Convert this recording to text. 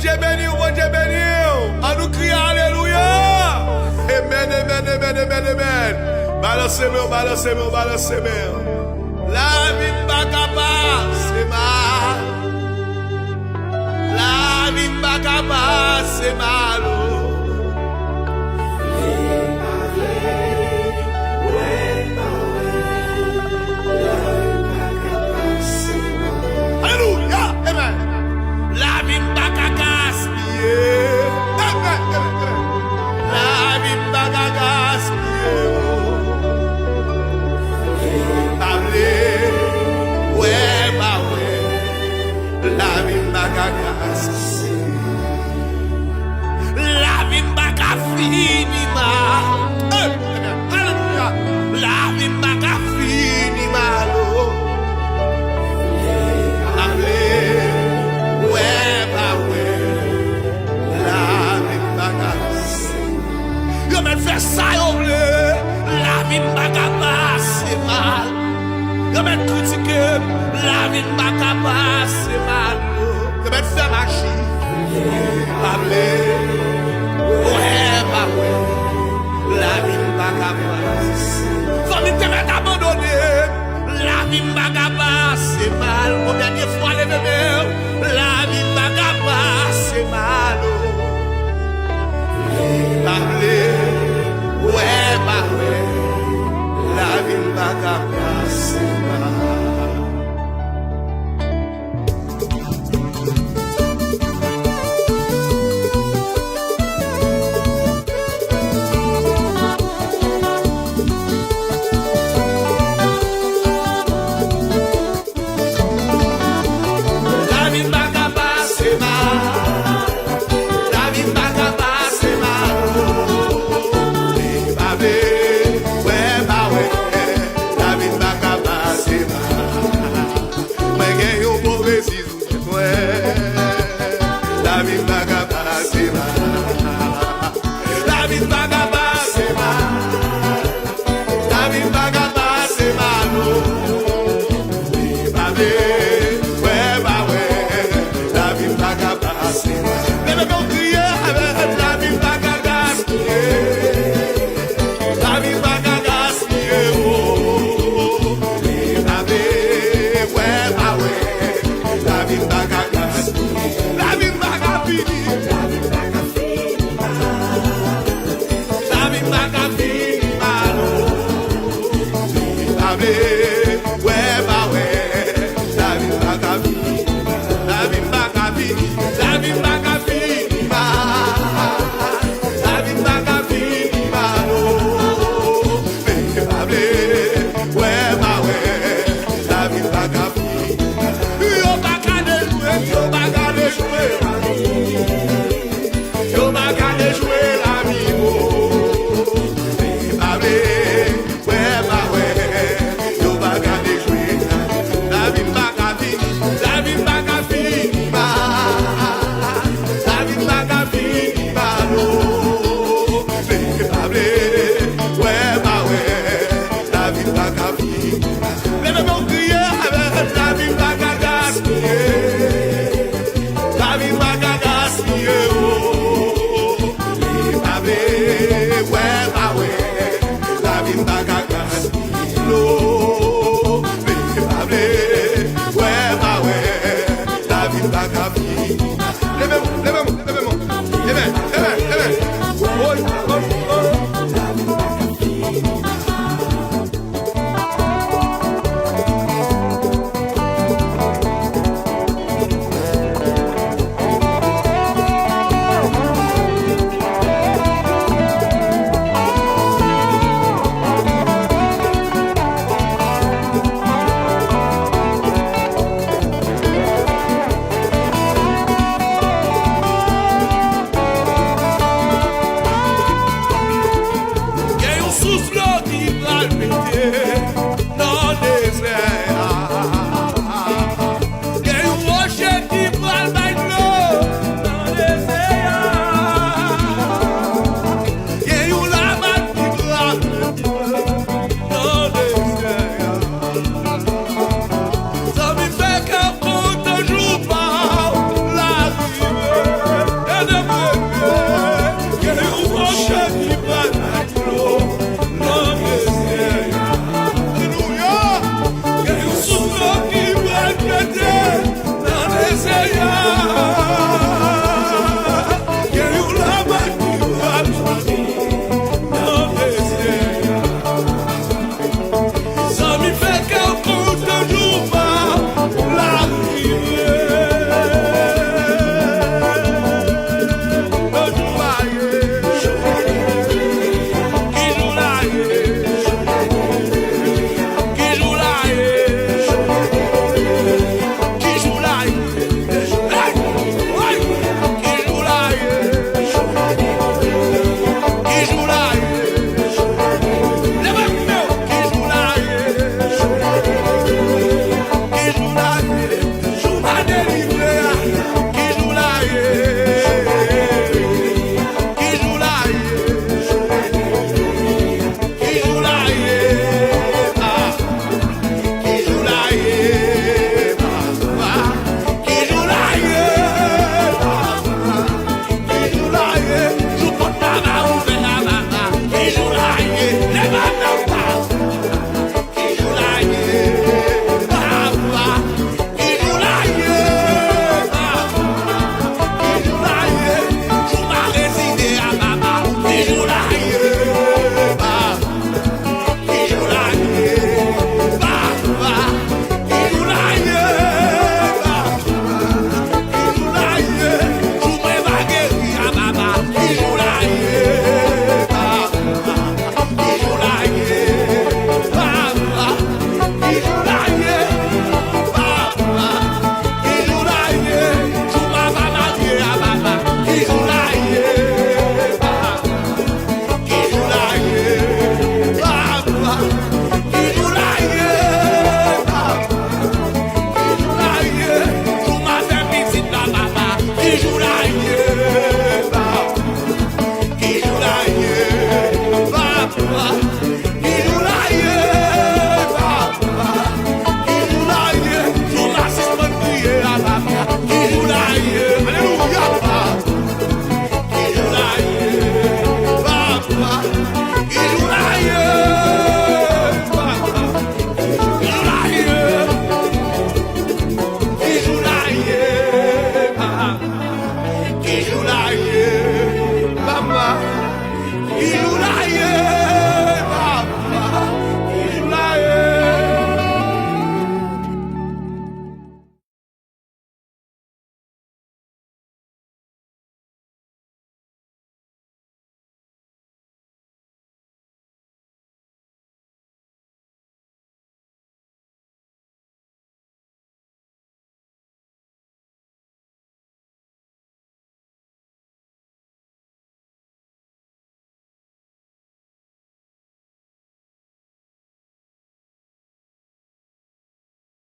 Dieu béni, bon Dieu béni. On nous crie alléluia. Amen, amen, amen, amen, amen. Balancez-moi, balancez-moi, balancez-moi. La vie n'est pas c'est mal. La vie n'est pas c'est mal. Alléluia, amen. La vie n'est pas gaspillée. Amen, amen. La vie n'est pas gaspillée. La vie n'a pas la vie n'a pas fini mal. La vie n'a pas fini mal. La vie n'a pas yo men fait ça yo bleu. La vie n'a pas passé mal. Yo men critiquer. La vie n'a pas passé mal. Yo men faire magie. Parler. Ouais, bah ouais. La vie n'a pas passé. Famille te met abandonné. La vie n'a pas passé mal. Combien de fois les bébés. La vie n'a pas passé mal. Parler. Ouais, bah ouais. La vie n'a pas passé mal. Let me go.